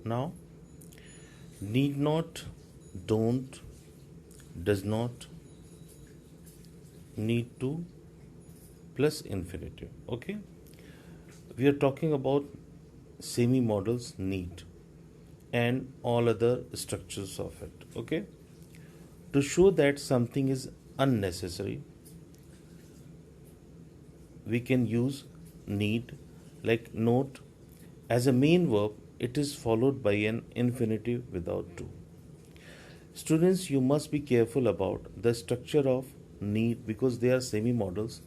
Now, need not, don't, does not, need to plus infinitive. Okay, we are talking about semi models need and all other structures of it. Okay, to show that something is unnecessary, we can use need. Like note, as a main verb, it is followed by an infinitive without to. Students, you must be careful about the structure of need because they are semi models.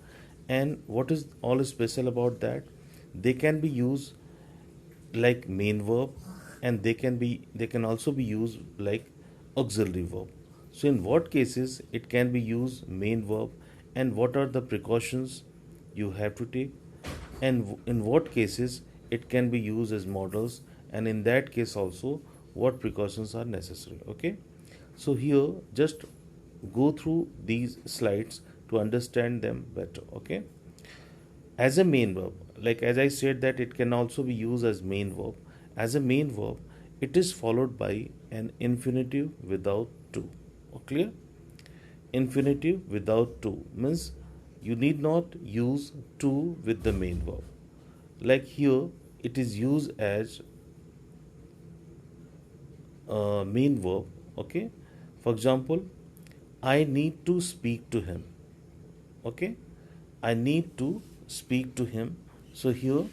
And what is all special about that? They can be used like main verb, and they can also be used like auxiliary verb. So in what cases it can be used main verb, and what are the precautions you have to take, and in what cases it can be used as models, and in that case also what precautions are necessary. Okay, so here just go through these slides to understand them better. Okay, as a main verb, like as I said that it can also be used as main verb. As a main verb, it is followed by an infinitive without to. Clear? Infinitive without to means you need not use to with the main verb. Like here it is used as main verb. Okay, for example, I need to speak to him. Okay, I need to speak to him. So here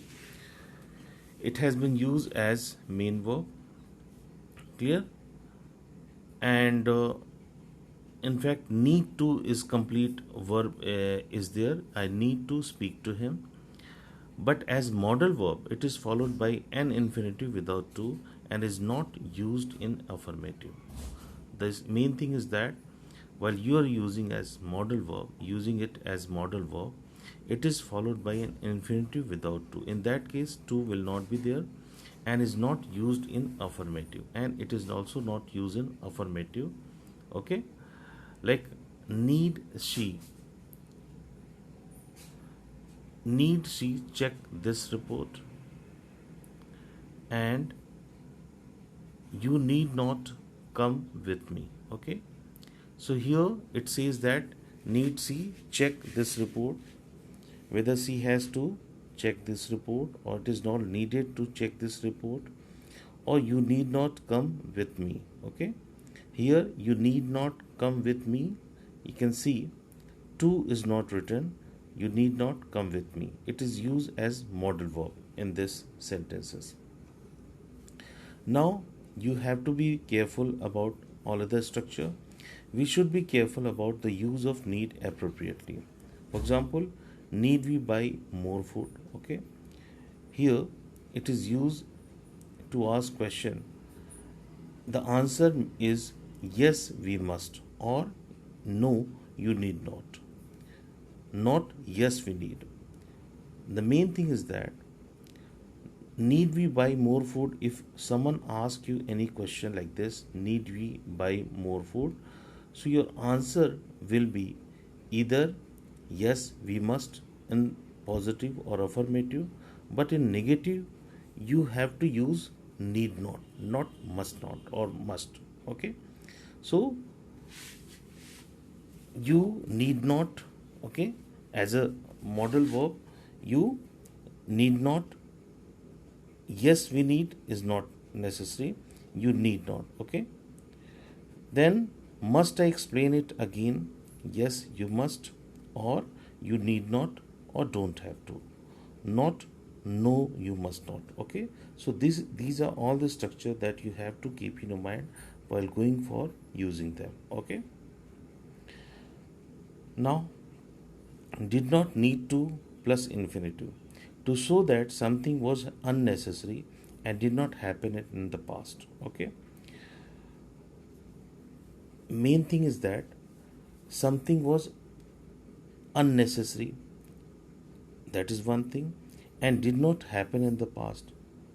it has been used as main verb. Clear? And in fact need to is complete verb is there. I need to speak to him. But as modal verb, it is followed by an infinitive without to and is not used in affirmative. The main thing is that while you are using as modal verb, using it as modal verb, it is followed by an infinitive without to. In that case, to will not be there and is not used in affirmative, and it is also not used in affirmative. Okay, like need she check this report, and you need not come with me. Okay, so here it says that need she check this report, whether she has to check this report or it is not needed to check this report, or you need not come with me. Okay, here you need not come with me, you can see to is not written, you need not come with me. It is used as modal verb in this sentences. Now you have to be careful about all other structure. We should be careful about the use of need appropriately. For example, need we buy more food? Okay, here it is used to ask question. The answer is yes we must, or no you need not, not yes we need. The main thing is that need we buy more food. If someone asks you any question like this, need we buy more food, so your answer will be either yes we must in positive or affirmative, but in negative you have to use need not, not must not or must. Okay, so you need not. Okay, as a modal verb, you need not. Yes we need is not necessary, you need not. Okay, then must I explain it again? Yes you must, or you need not, or don't have to. Not no you must not. Okay, so these are all the structure that you have to keep in your mind while going for using them. Okay, now did not need to plus infinitive to show that something was unnecessary and did not happen in the past. Okay, main thing is that something was unnecessary, that is one thing, and did not happen in the past,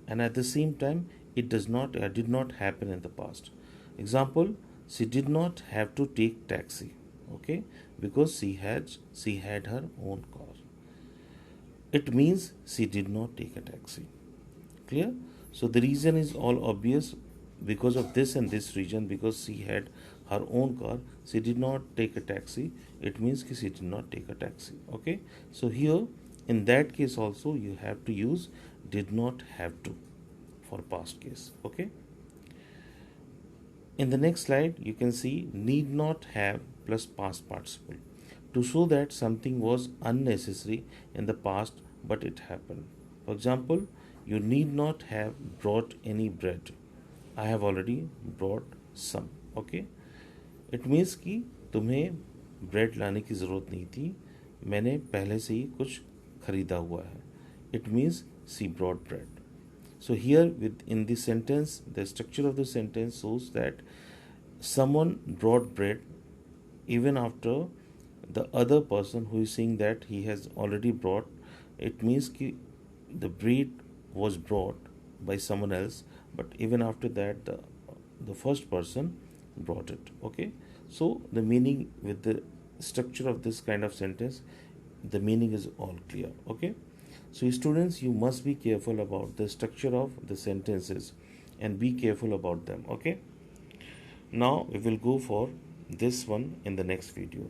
and at the same time it did not happen in the past. Example, she did not have to take taxi. Okay, because she had her own car. It means she did not take a taxi. Clear? So the reason is all obvious. Because of this and this reason, because she had her own car, she did not take a taxi. It means she did not take a taxi. Okay. So here in that case also you have to use did not have to for past case. Okay. In the next slide, you can see need not have plus past participle to show that something was unnecessary in the past but it happened. For example, you need not have brought any bread. I have already brought some. Okay. It means कि तुम्हें bread लाने की ज़रूरत नहीं थी, मैंने पहले से ही कुछ खरीदा हुआ है. It means see broad bread. So here in this sentence, the structure of the sentence shows that someone brought bread even after the other person who is saying that he has already brought. It means ki the bread was brought by someone else, but even after that the first person brought it. Okay. So the meaning with the structure of this kind of sentence, the meaning is all clear. Okay. So students, you must be careful about the structure of the sentences and be careful about them. Okay. Now we will go for this one in the next video.